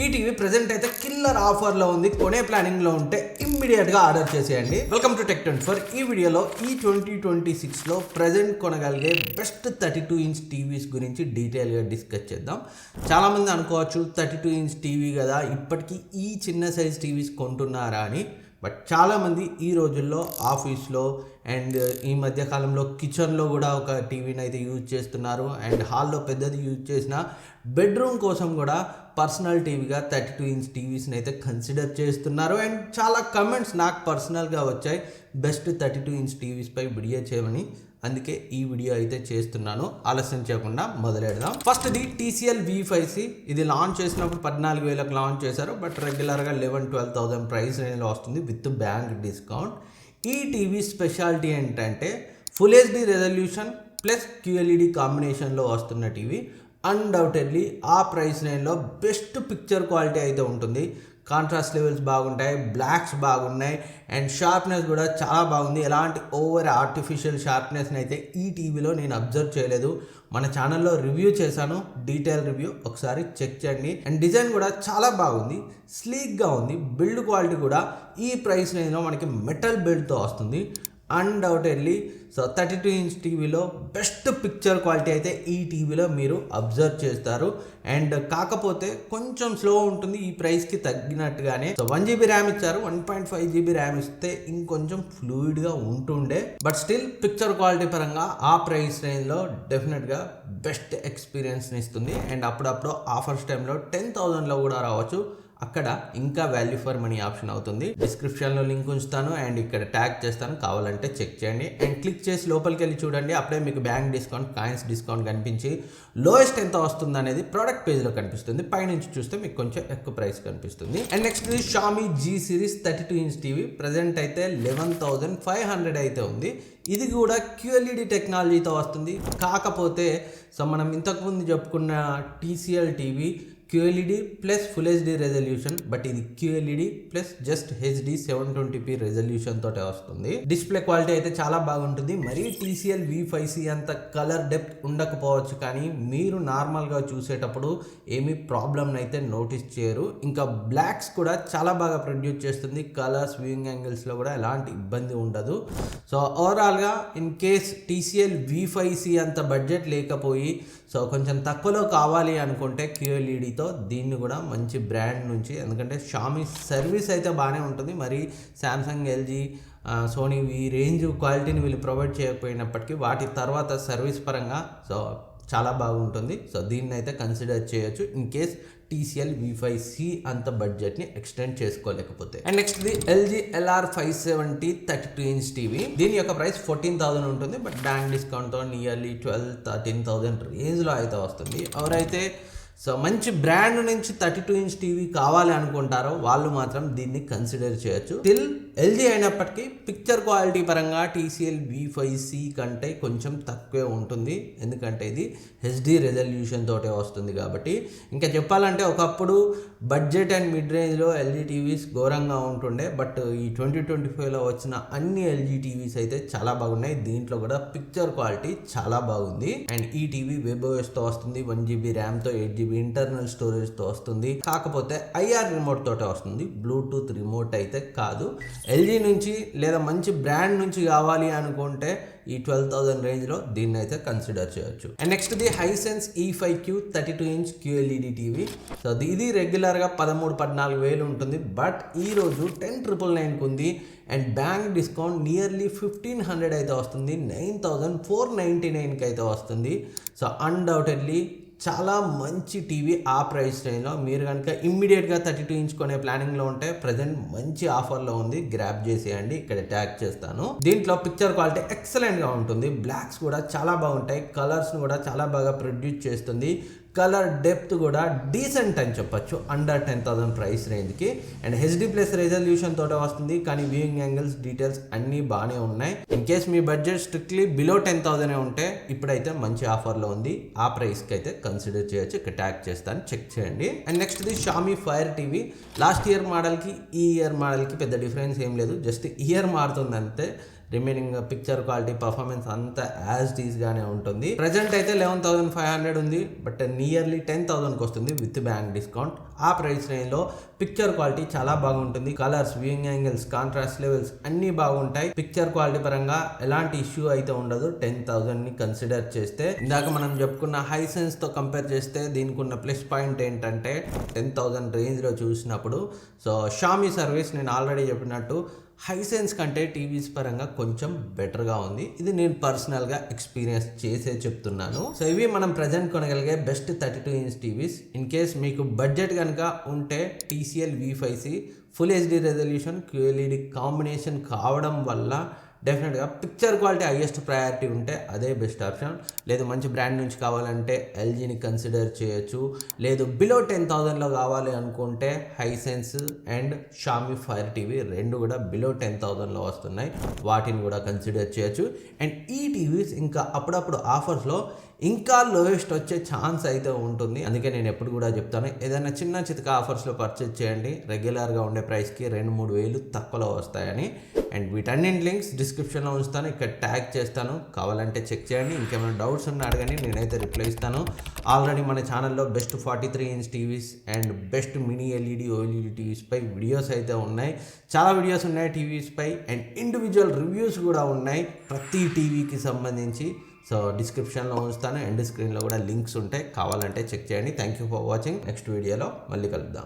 ఈ TV present అయితే killer ఆఫర్లో ఉంది. కొనే ప్లానింగ్లో ఉంటే ఇమ్మీడియట్గా ఆర్డర్ చేసేయండి. Welcome to Tech24. ఈ వీడియోలో ఈ 2026లో ప్రెజెంట్ కొనగలిగే బెస్ట్ 32 ఇంచ్ టీవీస్ గురించి డీటెయిల్గా డిస్కస్ చేద్దాం. చాలామంది అనుకోవచ్చు 32 ఇంచ్ టీవీ కదా, ఇప్పటికీ ఈ చిన్న సైజ్ టీవీస్ కొంటున్నారా అని. బట్ చాలామంది ఈ రోజుల్లో ఆఫీస్లో అండ్ ఈ మధ్యకాలంలో కిచెన్లో కూడా ఒక టీవీని అయితే యూజ్ చేస్తున్నారు. అండ్ హాల్లో పెద్దది యూజ్ చేసిన బెడ్రూమ్ కోసం కూడా పర్సనల్ టీవీగా 32 ఇంచ్ టీవీస్ని అయితే కన్సిడర్ చేస్తున్నారు. అండ్ చాలా కమెంట్స్ నాకు పర్సనల్గా వచ్చాయి బెస్ట్ 32 ఇంచ్ టీవీస్పై వీడియో చేయమని. అందుకే ఈ వీడియో అయితే చేస్తున్నాను. ఆలస్యం చేయకుండా మొదలెడదాం. First the TCL V5C. ఇది లాంచ్ చేసినప్పుడు 14,000కి లాంచ్ చేశారు. బట్ రెగ్యులర్గా 11,000-12,000 ప్రైస్ రేంజ్లో వస్తుంది విత్ బ్యాంక్ డిస్కౌంట్. ఈ టీవీ స్పెషాలిటీ ఏంటంటే full HD resolution plus QLED కాంబినేషన్లో వస్తున్న టీవీ. అన్డౌటెడ్లీ ఆ ప్రైస్ రేంజ్లో బెస్ట్ పిక్చర్ క్వాలిటీ అయితే ఉంటుంది. కాంట్రాస్ట్ లెవెల్స్ బాగుంటాయి, బ్లాక్స్ బాగున్నాయి, అండ్ షార్ప్నెస్ కూడా చాలా బాగుంది. ఎలాంటి ఓవర్ ఆర్టిఫిషియల్ షార్ప్నెస్ని అయితే ఈ టీవీలో నేను అబ్జర్వ్ చేయలేదు. మన ఛానల్లో రివ్యూ చేశాను, డీటెయిల్ రివ్యూ, ఒకసారి చెక్ చేయండి. అండ్ డిజైన్ కూడా చాలా బాగుంది, స్లీక్గా ఉంది. బిల్డ్ క్వాలిటీ కూడా ఈ ప్రైస్ రేంజ్లో మనకి మెటల్ బిల్డ్తో వస్తుంది. అన్డౌటెడ్లీ 32 ఇంచ్ టీవీలో బెస్ట్ పిక్చర్ క్వాలిటీ అయితే ఈ టీవీలో మీరు అబ్జర్వ్ చేస్తారు. అండ్ కాకపోతే కొంచెం స్లో ఉంటుంది ఈ ప్రైస్కి తగ్గినట్టుగానే. 1GB ర్యామ్ ఇచ్చారు, 1.5GB ర్యామ్ ఇస్తే ఇంకొంచెం ఫ్లూయిడ్గా ఉంటుండే. బట్ స్టిల్ పిక్చర్ క్వాలిటీ పరంగా ఆ ప్రైస్ రేంజ్లో డెఫినెట్గా బెస్ట్ ఎక్స్పీరియన్స్ని ఇస్తుంది. అండ్ అప్పుడప్పుడు ఆఫర్స్ టైంలో 10,000లో కూడా రావచ్చు. అక్కడ ఇంకా వాల్యూ ఫర్ మనీ ఆప్షన్ అవుతుంది. డిస్క్రిప్షన్లో లింక్ ఉంచుతాను అండ్ ఇక్కడ ట్యాగ్ చేస్తాను, కావాలంటే చెక్ చేయండి. అండ్ క్లిక్ చేసి లోపలికి వెళ్ళి చూడండి. అప్పుడే మీకు బ్యాంక్ డిస్కౌంట్, కాయిన్స్ డిస్కౌంట్ కనిపించి లోయెస్ట్ ఎంత వస్తుంది అనేది ప్రోడక్ట్ పేజ్లో కనిపిస్తుంది. పైనుంచి చూస్తే మీకు కొంచెం ఎక్కువ ప్రైస్ కనిపిస్తుంది. అండ్ నెక్స్ట్ ఇది Xiaomi G Series 32 inch TV. Present అయితే 11,500 అయితే ఉంది. ఇది కూడా QLED టెక్నాలజీతో వస్తుంది. కాకపోతే మనం ఇంతకుముందు చెప్పుకున్న TCL TV QLED plus full HD resolution, but ఇది QLED plus just HD 720p resolution తోటే వస్తుంది. డిస్ప్లే క్వాలిటీ అయితే చాలా బాగుంటుంది. మరీ TCL V5C అంత కలర్ డెప్త్ ఉండకపోవచ్చు, కానీ మీరు నార్మల్గా చూసేటప్పుడు ఏమీ ప్రాబ్లమ్ అయితే నోటీస్ చేయరు. ఇంకా బ్లాక్స్ కూడా చాలా బాగా ప్రొడ్యూస్ చేస్తుంది. కలర్స్, వ్యూయింగ్ యాంగిల్స్లో కూడా ఎలాంటి ఇబ్బంది ఉండదు. సో ఓవరాల్గా ఇన్ కేస్ TCL V5C అంత బడ్జెట్ లేకపోయి కొంచెం తక్కువలో కావాలి అనుకుంటే QLEDతో దీన్ని కూడా మంచి బ్రాండ్ నుంచి, ఎందుకంటే Xiaomi సర్వీస్ అయితే బాగానే ఉంటుంది. మరి శాంసంగ్, LG, సోనీ ఈ రేంజ్ క్వాలిటీని వీళ్ళు ప్రొవైడ్ చేయకపోయినప్పటికీ వాటి తర్వాత సర్వీస్ పరంగా చాలా బాగుంటుంది. దీన్ని అయితే కన్సిడర్ చేయొచ్చు ఇన్ కేస్ TCL V5C అంత బడ్జెట్ని ఎక్స్టెండ్ చేసుకోలేకపోతే. And next the LG LR570 32 inch TV. దీని యొక్క ప్రైస్ 14,000 ఉంటుంది. బట్ బ్యాంక్ డిస్కౌంట్తో నియర్లీ 12-13,000 రేంజ్లో అయితే వస్తుంది. ఎవరైతే మంచి బ్రాండ్ నుంచి 32 ఇంచ్ టీవీ కావాలి అనుకుంటారో వాళ్ళు మాత్రం దీన్ని కన్సిడర్ చేయొచ్చు. స్టిల్ LG అయినప్పటికీ పిక్చర్ క్వాలిటీ పరంగా TCL V5C కంటే కొంచెం తక్కువే ఉంటుంది. ఎందుకంటే ఇది HD రెజల్యూషన్ తోటే వస్తుంది కాబట్టి. ఇంకా చెప్పాలంటే ఒకప్పుడు బడ్జెట్ అండ్ మిడ్ రేంజ్లో LG టీవీస్ ఘోరంగా ఉంటుండే. బట్ ఈ 2025లో వచ్చిన అన్ని LG టీవీస్ అయితే చాలా బాగున్నాయి. దీంట్లో కూడా పిక్చర్ క్వాలిటీ చాలా బాగుంది. అండ్ ఈ టీవీ WebOSతో వస్తుంది. 1GB ర్యామ్తో 8GB ఇంటర్నల్ స్టోరేజ్తో వస్తుంది. కాకపోతే IR రిమోట్ తోటే వస్తుంది, బ్లూటూత్ రిమోట్ అయితే కాదు. LG నుంచి లేదా మంచి బ్రాండ్ నుంచి కావాలి అనుకుంటే ఈ 12,000 రేంజ్లో దీన్ని అయితే కన్సిడర్ చేయొచ్చు. And next the Hisense E5Q 32 inch QLED TV. ఇది రెగ్యులర్గా 13-14 వేలు ఉంటుంది. బట్ ఈరోజు 10,999కి ఉంది. అండ్ బ్యాంక్ డిస్కౌంట్ నియర్లీ 1,500 అయితే వస్తుంది, 9,499కి అయితే వస్తుంది. అన్డౌటెడ్లీ చాలా మంచి టీవీ ఆ ప్రైస్ రేంజ్లో. మీరు కనుక ఇమ్మీడియట్గా 32 ఇంచ్ కొనే ప్లానింగ్లో ఉంటే ప్రజెంట్ మంచి ఆఫర్లో ఉంది, గ్రాబ్ చేసేయండి. ఇక్కడ ట్యాగ్ చేస్తాను. దీంట్లో పిక్చర్ క్వాలిటీ ఎక్సలెంట్గా ఉంటుంది. బ్లాక్స్ కూడా చాలా బాగుంటాయి, కలర్స్ని కూడా చాలా బాగా ప్రొడ్యూస్ చేస్తుంది. కలర్ డెప్త్ కూడా డీసెంట్ అని చెప్పొచ్చు అండర్ 10,000 ప్రైస్ రేంజ్కి. అండ్ HD ప్లస్ రెజల్యూషన్ తోట వస్తుంది, కానీ వ్యూయింగ్ యాంగిల్స్, డీటెయిల్స్ అన్నీ బాగానే ఉన్నాయి. In case me budget strictly below 10,000 ఉంటే ఇప్పుడైతే మంచి ఆఫర్లో ఉంది, ఆ ప్రైస్కి అయితే కన్సిడర్ చేయొచ్చు. ఇక్కడ ట్యాగ్ చేస్తాను, చెక్ చేయండి. And next the Xiaomi Fire TV. Last year మోడల్కి ఈ ఇయర్ మోడల్కి పెద్ద డిఫరెన్స్ ఏం లేదు, జస్ట్ ఇయర్ మారుతుంది అంతే. రిమైనింగ్ పిక్చర్ క్వాలిటీ పర్ఫార్మెన్స్ అంతా యాజ్ గానే ఉంటుంది. ప్రెజెంట్ అయితే 11,500 ఉంది, బట్ నియర్లీ 10,000కి వస్తుంది విత్ బ్యాంక్ డిస్కౌంట్. ఆ ప్రైస్ రేంజ్లో పిక్చర్ క్వాలిటీ చాలా బాగుంటుంది. Colours, viewing angles, contrast levels అన్నీ బాగుంటాయి. పిక్చర్ క్వాలిటీ పరంగా ఎలాంటి ఇష్యూ అయితే ఉండదు 10,000ని కన్సిడర్ చేస్తే. ఇందాక మనం చెప్పుకున్న హైసెన్స్తో కంపేర్ చేస్తే దీనికి ఉన్న ప్లస్ పాయింట్ ఏంటంటే 10,000 రేంజ్లో చూసినప్పుడు సో షామీ సర్వీస్ నేను ఆల్రెడీ చెప్పినట్టు హైసెన్స్ కంటే టీవీస్ పరంగా కొంచెం బెటర్గా ఉంది. ఇది నేను పర్సనల్గా ఎక్స్పీరియన్స్ చేసే చెప్తున్నాను. సో ఇవి మనం ప్రజెంట్ కొనగలిగే best 32 inch TVs. In case మీకు బడ్జెట్ కనుక ఉంటే TCL V5C full HD resolution QLED combination కావడం వల్ల డెఫినెట్గా పిక్చర్ క్వాలిటీ హైయెస్ట్ ప్రయారిటీ ఉంటే అదే బెస్ట్ ఆప్షన్. లేదు మంచి బ్రాండ్ నుంచి కావాలంటే LGని కన్సిడర్ చేయొచ్చు. లేదు బిలో 10,000లో కావాలి అనుకుంటే Hisense and Xiaomi Fire TV రెండు కూడా బిలో 10,000లో వస్తున్నాయి, వాటిని కూడా కన్సిడర్ చేయొచ్చు. అండ్ ఈ టీవీస్ ఇంకా అప్పుడప్పుడు ఆఫర్స్లో ఇంకా లోయెస్ట్ వచ్చే ఛాన్స్ అయితే ఉంటుంది. అందుకే నేను ఎప్పుడు కూడా చెప్తాను, ఏదైనా చిన్న చితక ఆఫర్స్లో పర్చేజ్ చేయండి, రెగ్యులర్గా ఉండే ప్రైస్కి 2-3 వేలు తక్కువలో వస్తాయని. అండ్ వీటన్నింటి లింక్స్ డిస్క్రిప్షన్లో ఉంచుతాను, ఇక్కడ ట్యాగ్ చేస్తాను, కావాలంటే చెక్ చేయండి. ఇంకేమైనా డౌట్స్ ఉన్నా అడగండి, నేనైతే రిప్లై ఇస్తాను. ఆల్రెడీ మన ఛానల్లో best 43 inch TVs and best mini LED OLED టీవీస్పై వీడియోస్ అయితే ఉన్నాయి, చాలా వీడియోస్ ఉన్నాయి టీవీస్పై. అండ్ ఇండివిజువల్ రివ్యూస్ కూడా ఉన్నాయి ప్రతి టీవీకి సంబంధించి. సో డిస్క్రిప్షన్లో ఉంచుతాను, ఎండ్ స్క్రీన్లో కూడా లింక్స్ ఉంటాయి, కావాలంటే చెక్ చేయండి. Thank you for watching. Next వీడియోలో మళ్ళీ కలుద్దాం.